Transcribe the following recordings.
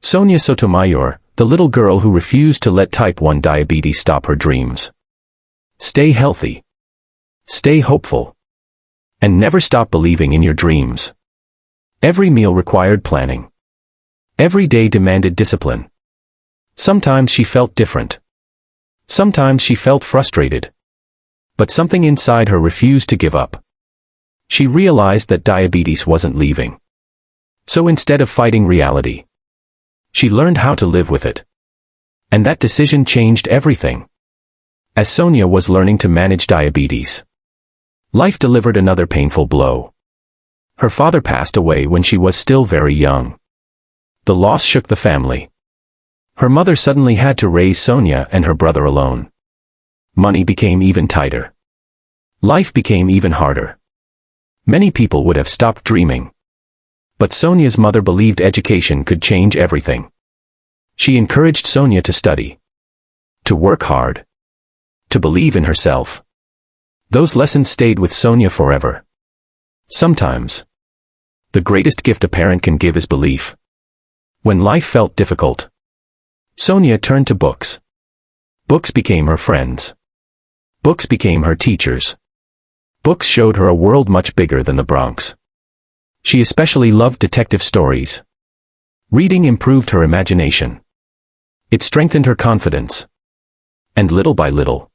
Sonia Sotomayor, the little girl who refused to let type 1 diabetes stop her dreams. Stay healthy. Stay hopeful. And never stop believing in your dreams. Every meal required planning. Every day demanded discipline. Sometimes she felt different. Sometimes she felt frustrated. But something inside her refused to give up. She realized that diabetes wasn't leaving. So instead of fighting reality, she learned how to live with it. And that decision changed everything. As Sonia was learning to manage diabetes, life delivered another painful blow. Her father passed away when she was still very young. The loss shook the family. Her mother suddenly had to raise Sonia and her brother alone. Money became even tighter. Life became even harder. Many people would have stopped dreaming. But Sonia's mother believed education could change everything. She encouraged Sonia to study, to work hard, to believe in herself. Those lessons stayed with Sonia forever. Sometimes, the greatest gift a parent can give is belief. When life felt difficult, Sonia turned to books. Books became her friends. Books became her teachers. Books showed her a world much bigger than the Bronx. She especially loved detective stories. Reading improved her imagination. It strengthened her confidence. And little by little,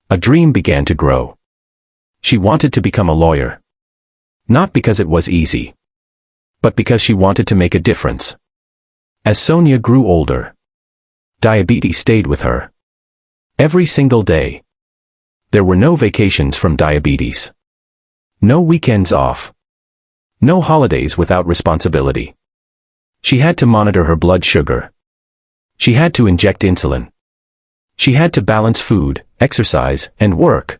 a dream began to grow. She wanted to become a lawyer. Not because it was easy, but because she wanted to make a difference. As Sonia grew older, diabetes stayed with her. Every single day. There were no vacations from diabetes. No weekends off. No holidays without responsibility. She had to monitor her blood sugar. She had to inject insulin. She had to balance food, exercise, and work.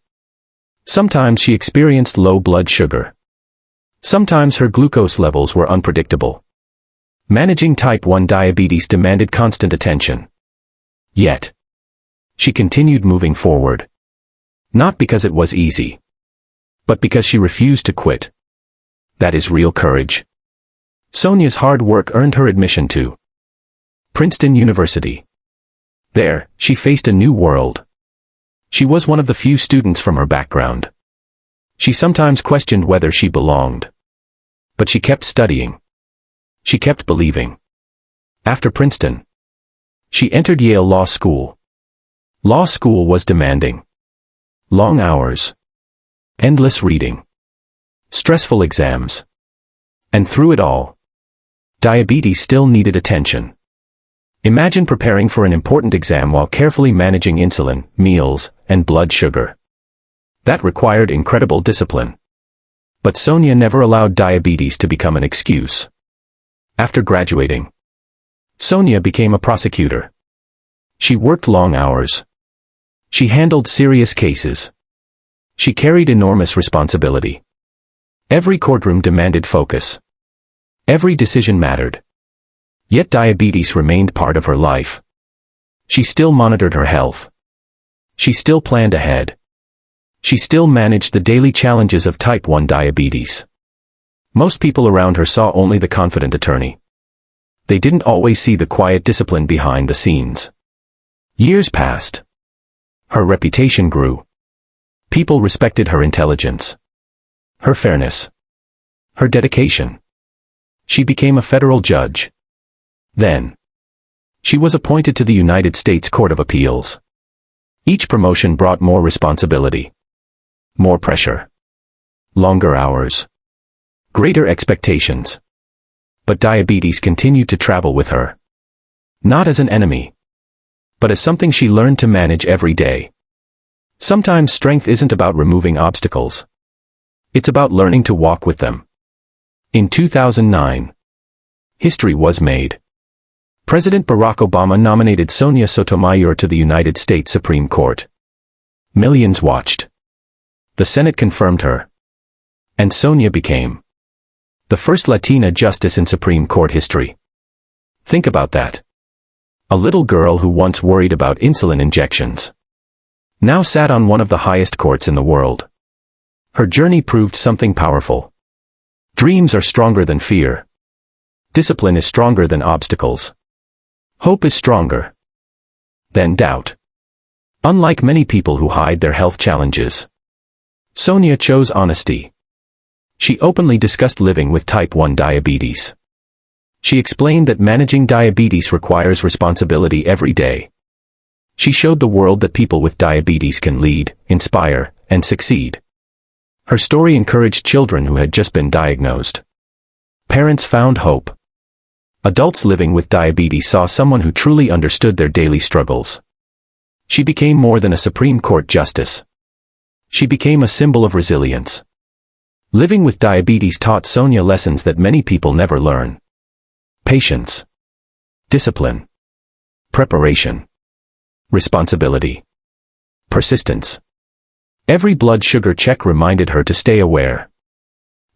Sometimes she experienced low blood sugar. Sometimes her glucose levels were unpredictable. Managing type 1 diabetes demanded constant attention. Yet, she continued moving forward. Not because it was easy, but because she refused to quit. That is real courage. Sonia's hard work earned her admission to Princeton University. There, she faced a new world. She was one of the few students from her background. She sometimes questioned whether she belonged. But she kept studying. She kept believing. After Princeton, she entered Yale Law School. Law school was demanding. Long hours. Endless reading. Stressful exams. And through it all, diabetes still needed attention. Imagine preparing for an important exam while carefully managing insulin, meals, and blood sugar. That required incredible discipline. But Sonia never allowed diabetes to become an excuse. After graduating, Sonia became a prosecutor. She worked long hours. She handled serious cases. She carried enormous responsibility. Every courtroom demanded focus. Every decision mattered. Yet diabetes remained part of her life. She still monitored her health. She still planned ahead. She still managed the daily challenges of type 1 diabetes. Most people around her saw only the confident attorney. They didn't always see the quiet discipline behind the scenes. Years passed. Her reputation grew. People respected her intelligence, her fairness, her dedication. She became a federal judge. Then, she was appointed to the United States Court of Appeals. Each promotion brought more responsibility, more pressure, longer hours, greater expectations. But diabetes continued to travel with her. Not as an enemy, but as something she learned to manage every day. Sometimes strength isn't about removing obstacles. It's about learning to walk with them. In 2009, history was made. President Barack Obama nominated Sonia Sotomayor to the United States Supreme Court. Millions watched. The Senate confirmed her. And Sonia became the first Latina justice in Supreme Court history. Think about that. A little girl who once worried about insulin injections now sat on one of the highest courts in the world. Her journey proved something powerful. Dreams are stronger than fear. Discipline is stronger than obstacles. Hope is stronger than doubt. Unlike many people who hide their health challenges, Sonia chose honesty. She openly discussed living with type 1 diabetes. She explained that managing diabetes requires responsibility every day. She showed the world that people with diabetes can lead, inspire, and succeed. Her story encouraged children who had just been diagnosed. Parents found hope. Adults living with diabetes saw someone who truly understood their daily struggles. She became more than a Supreme Court justice. She became a symbol of resilience. Living with diabetes taught Sonia lessons that many people never learn. Patience, discipline, preparation, responsibility, persistence. Every blood sugar check reminded her to stay aware.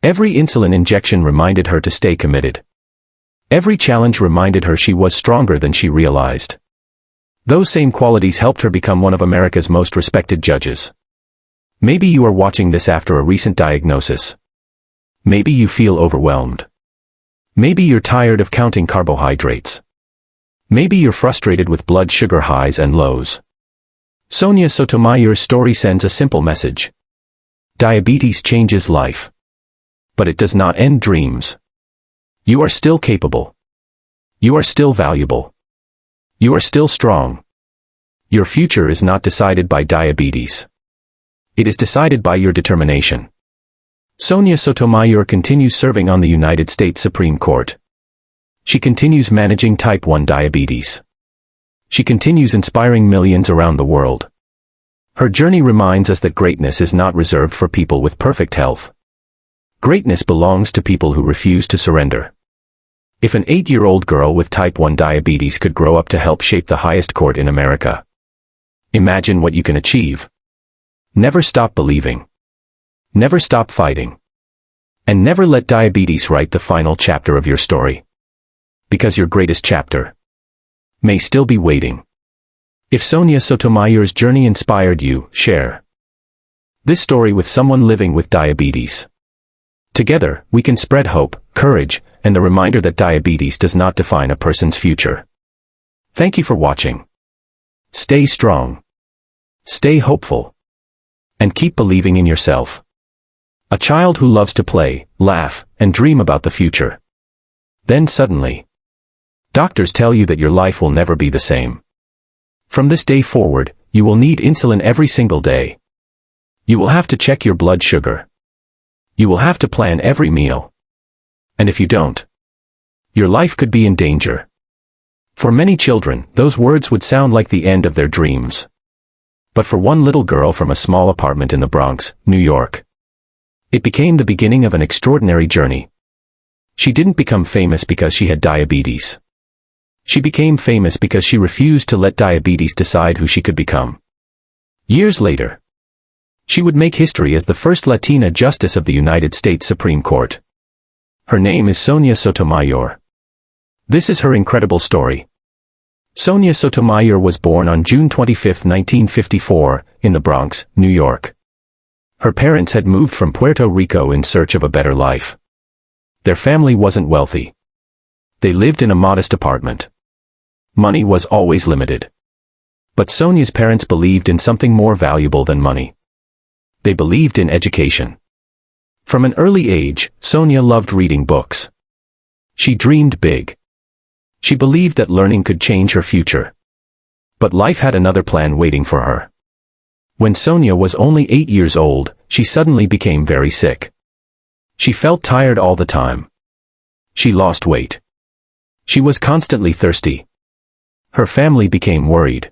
Every insulin injection reminded her to stay committed. Every challenge reminded her she was stronger than she realized. Those same qualities helped her become one of America's most respected judges. Maybe you are watching this after a recent diagnosis. Maybe you feel overwhelmed. Maybe you're tired of counting carbohydrates. Maybe you're frustrated with blood sugar highs and lows. Sonia Sotomayor's story sends a simple message. Diabetes changes life. But it does not end dreams. You are still capable. You are still valuable. You are still strong. Your future is not decided by diabetes. It is decided by your determination. Sonia Sotomayor continues serving on the United States Supreme Court. She continues managing type 1 diabetes. She continues inspiring millions around the world. Her journey reminds us that greatness is not reserved for people with perfect health. Greatness belongs to people who refuse to surrender. If an 8-year-old girl with type 1 diabetes could grow up to help shape the highest court in America, imagine what you can achieve. Never stop believing. Never stop fighting. And never let diabetes write the final chapter of your story. Because your greatest chapter may still be waiting. If Sonia Sotomayor's journey inspired you, share this story with someone living with diabetes. Together, we can spread hope, courage, and the reminder that diabetes does not define a person's future. Thank you for watching. Stay strong. Stay hopeful. And keep believing in yourself. A child who loves to play, laugh, and dream about the future. Then suddenly, doctors tell you that your life will never be the same. From this day forward, you will need insulin every single day. You will have to check your blood sugar. You will have to plan every meal. And if you don't, your life could be in danger. For many children, those words would sound like the end of their dreams. But for one little girl from a small apartment in the Bronx, New York, it became the beginning of an extraordinary journey. She didn't become famous because she had diabetes. She became famous because she refused to let diabetes decide who she could become. Years later, she would make history as the first Latina Justice of the United States Supreme Court. Her name is Sonia Sotomayor. This is her incredible story. Sonia Sotomayor was born on June 25, 1954, in the Bronx, New York. Her parents had moved from Puerto Rico in search of a better life. Their family wasn't wealthy. They lived in a modest apartment. Money was always limited. But Sonia's parents believed in something more valuable than money. They believed in education. From an early age, Sonia loved reading books. She dreamed big. She believed that learning could change her future. But life had another plan waiting for her. When Sonia was only 8 years old, she suddenly became very sick. She felt tired all the time. She lost weight. She was constantly thirsty. Her family became worried.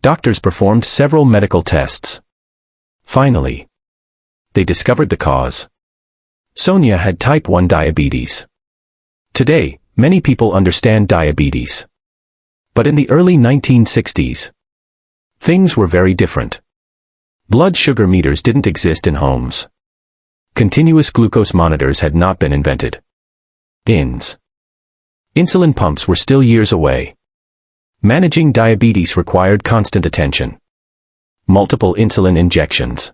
Doctors performed several medical tests. Finally, they discovered the cause. Sonia had type 1 diabetes. Today, many people understand diabetes. But in the early 1960s, things were very different. Blood sugar meters didn't exist in homes. Continuous glucose monitors had not been invented. Insulin pumps were still years away. Managing diabetes required constant attention. Multiple insulin injections.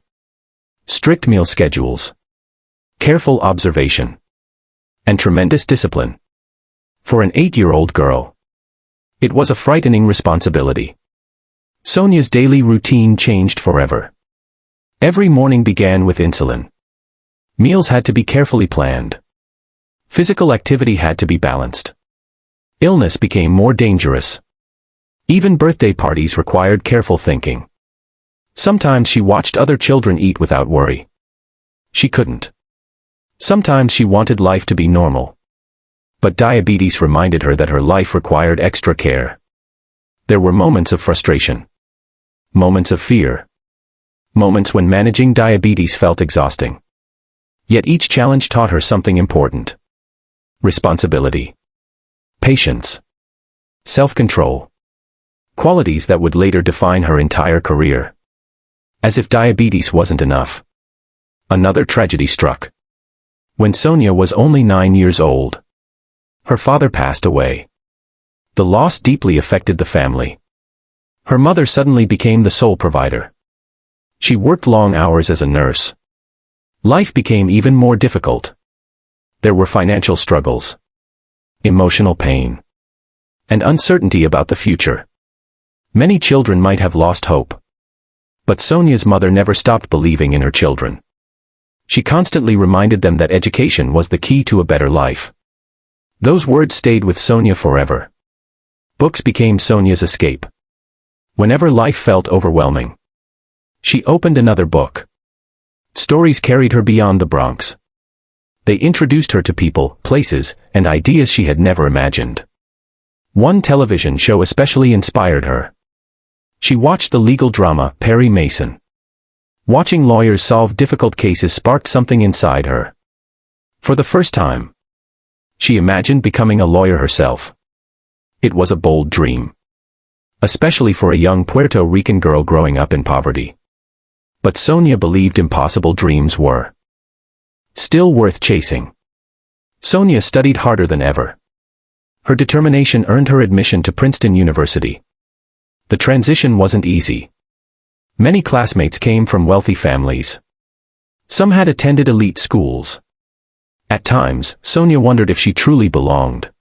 Strict meal schedules. Careful observation. And tremendous discipline. For an 8-year-old girl, It was a frightening responsibility. Sonia's daily routine changed forever. Every morning began with insulin. Meals had to be carefully planned. Physical activity had to be balanced. Illness became more dangerous. Even birthday parties required careful thinking. Sometimes she watched other children eat without worry. She couldn't. Sometimes she wanted life to be normal. But diabetes reminded her that her life required extra care. There were moments of frustration. Moments of fear. Moments when managing diabetes felt exhausting. Yet each challenge taught her something important. Responsibility. Patience. Self-control. Qualities that would later define her entire career. As if diabetes wasn't enough. Another tragedy struck. When Sonia was only 9 years old. Her father passed away. The loss deeply affected the family. Her mother suddenly became the sole provider. She worked long hours as a nurse. Life became even more difficult. There were financial struggles, emotional pain, and uncertainty about the future. Many children might have lost hope. But Sonia's mother never stopped believing in her children. She constantly reminded them that education was the key to a better life. Those words stayed with Sonia forever. Books became Sonia's escape. Whenever life felt overwhelming, she opened another book. Stories carried her beyond the Bronx. They introduced her to people, places, and ideas she had never imagined. One television show especially inspired her. She watched the legal drama, Perry Mason. Watching lawyers solve difficult cases sparked something inside her. For the first time, she imagined becoming a lawyer herself. It was a bold dream. Especially for a young Puerto Rican girl growing up in poverty. But Sonia believed impossible dreams were still worth chasing. Sonia studied harder than ever. Her determination earned her admission to Princeton University. The transition wasn't easy. Many classmates came from wealthy families. Some had attended elite schools. At times, Sonia wondered if she truly belonged.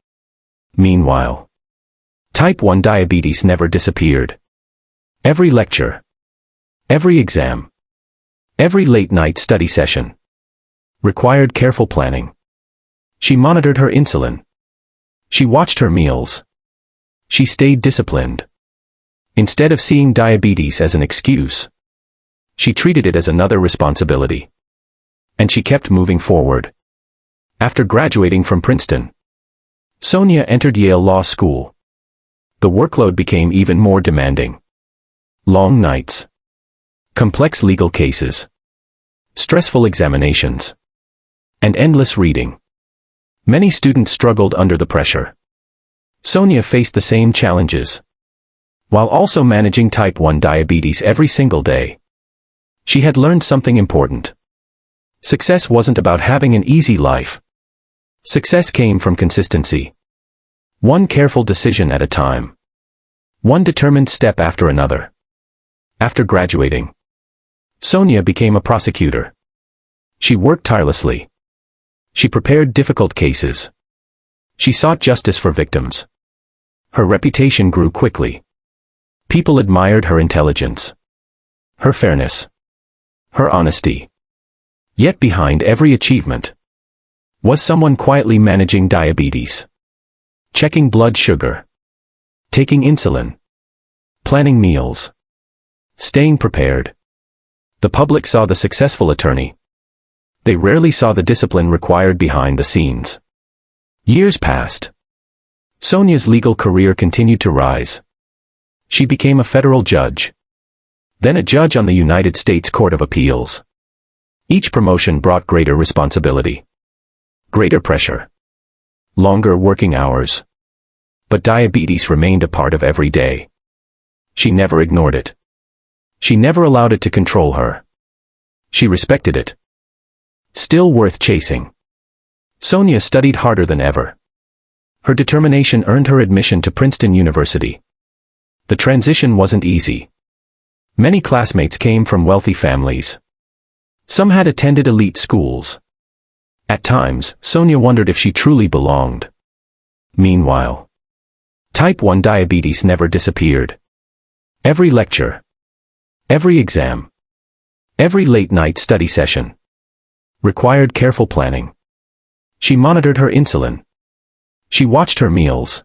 Meanwhile, type 1 diabetes never disappeared. Every lecture, every exam, every late-night study session required careful planning. She monitored her insulin. She watched her meals. She stayed disciplined. Instead of seeing diabetes as an excuse, she treated it as another responsibility. And she kept moving forward. After graduating from Princeton, Sonia entered Yale Law School. The workload became even more demanding. Long nights, complex legal cases, stressful examinations, and endless reading. Many students struggled under the pressure. Sonia faced the same challenges, while also managing type 1 diabetes every single day. She had learned something important. Success wasn't about having an easy life. Success came from consistency. One careful decision at a time. One determined step after another. After graduating, Sonia became a prosecutor. She worked tirelessly. She prepared difficult cases. She sought justice for victims. Her reputation grew quickly. People admired her intelligence, her fairness, her honesty. Yet behind every achievement was someone quietly managing diabetes, checking blood sugar, taking insulin, planning meals, staying prepared. The public saw the successful attorney. They rarely saw the discipline required behind the scenes. Years passed. Sonia's legal career continued to rise. She became a federal judge, then a judge on the United States Court of Appeals. Each promotion brought greater responsibility, greater pressure, longer working hours. But diabetes remained a part of every day. She never ignored it. She never allowed it to control her. She respected it. Still worth chasing. Sonia studied harder than ever. Her determination earned her admission to Princeton University. The transition wasn't easy. Many classmates came from wealthy families. Some had attended elite schools. At times, Sonia wondered if she truly belonged. Meanwhile, Type 1 diabetes never disappeared. Every lecture, every exam, every late-night study session required careful planning. She monitored her insulin. She watched her meals.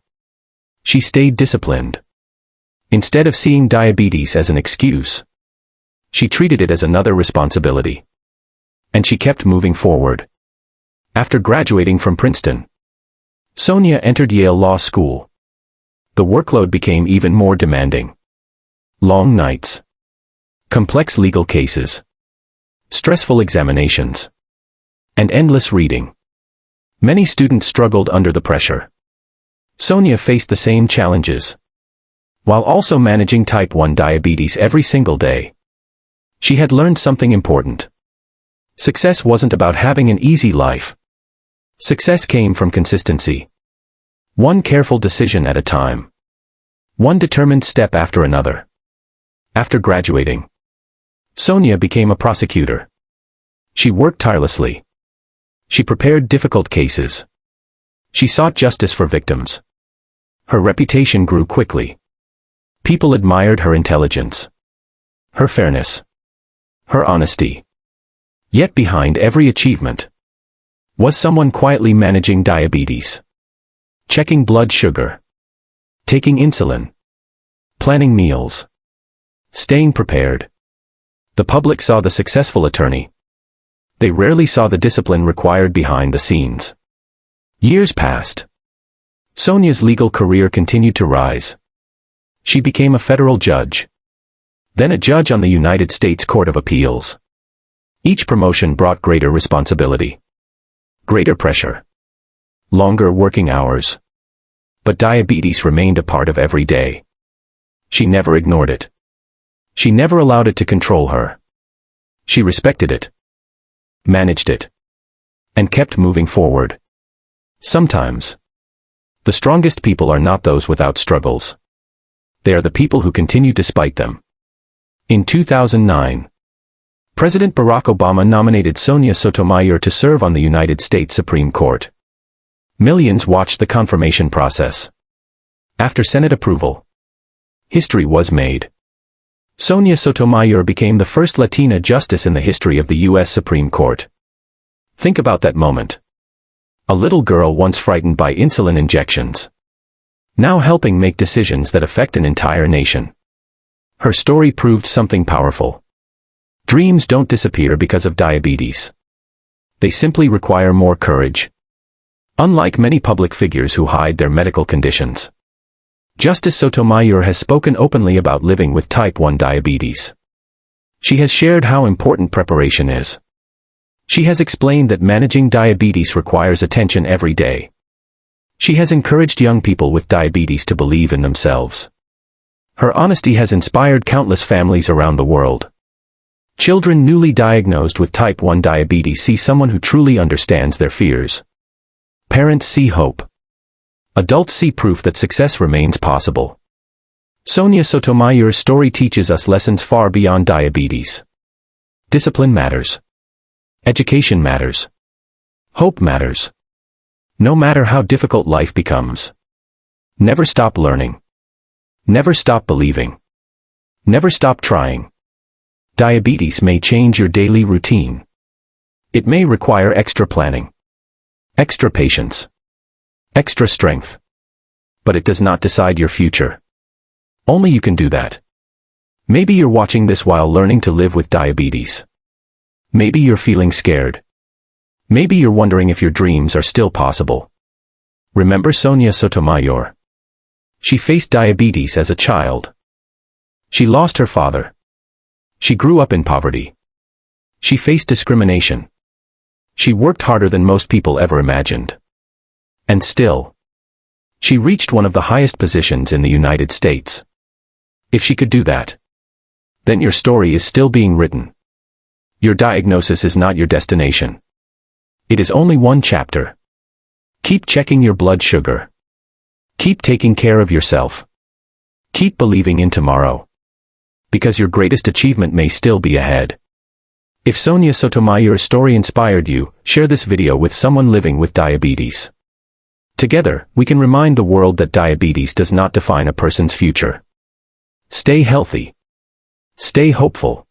She stayed disciplined. Instead of seeing diabetes as an excuse, she treated it as another responsibility. And she kept moving forward. After graduating from Princeton, Sonia entered Yale Law School. The workload became even more demanding. Long nights, complex legal cases, stressful examinations, and endless reading. Many students struggled under the pressure. Sonia faced the same challenges, while also managing type 1 diabetes every single day. She had learned something important. Success wasn't about having an easy life. Success came from consistency. One careful decision at a time. One determined step after another. After graduating, Sonia became a prosecutor. She worked tirelessly. She prepared difficult cases. She sought justice for victims. Her reputation grew quickly. People admired her intelligence, her fairness, her honesty. Yet behind every achievement was someone quietly managing diabetes, checking blood sugar, taking insulin, planning meals, staying prepared. The public saw the successful attorney. They rarely saw the discipline required behind the scenes. Years passed. Sonia's legal career continued to rise. She became a federal judge, then a judge on the United States Court of Appeals. Each promotion brought greater responsibility, greater pressure, longer working hours. But diabetes remained a part of every day. She never ignored it. She never allowed it to control her. She respected it, managed it, and kept moving forward. Sometimes, the strongest people are not those without struggles. They are the people who continue despite them. In 2009, President Barack Obama nominated Sonia Sotomayor to serve on the United States Supreme Court. Millions watched the confirmation process. After Senate approval, history was made. Sonia Sotomayor became the first Latina justice in the history of the U.S. Supreme Court. Think about that moment. A little girl once frightened by insulin injections, now helping make decisions that affect an entire nation. Her story proved something powerful. Dreams don't disappear because of diabetes. They simply require more courage. Unlike many public figures who hide their medical conditions, Justice Sotomayor has spoken openly about living with type 1 diabetes. She has shared how important preparation is. She has explained that managing diabetes requires attention every day. She has encouraged young people with diabetes to believe in themselves. Her honesty has inspired countless families around the world. Children newly diagnosed with type 1 diabetes see someone who truly understands their fears. Parents see hope. Adults see proof that success remains possible. Sonia Sotomayor's story teaches us lessons far beyond diabetes. Discipline matters. Education matters. Hope matters. No matter how difficult life becomes. Never stop learning. Never stop believing. Never stop trying. Diabetes may change your daily routine. It may require extra planning, extra patience, extra strength. But it does not decide your future. Only you can do that. Maybe you're watching this while learning to live with diabetes. Maybe you're feeling scared. Maybe you're wondering if your dreams are still possible. Remember Sonia Sotomayor. She faced diabetes as a child. She lost her father. She grew up in poverty. She faced discrimination. She worked harder than most people ever imagined. And still, she reached one of the highest positions in the United States. If she could do that, then your story is still being written. Your diagnosis is not your destination. It is only one chapter. Keep checking your blood sugar. Keep taking care of yourself. Keep believing in tomorrow. Because your greatest achievement may still be ahead. If Sonia Sotomayor's story inspired you, share this video with someone living with diabetes. Together, we can remind the world that diabetes does not define a person's future. Stay healthy. Stay hopeful.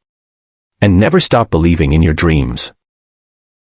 And never stop believing in your dreams.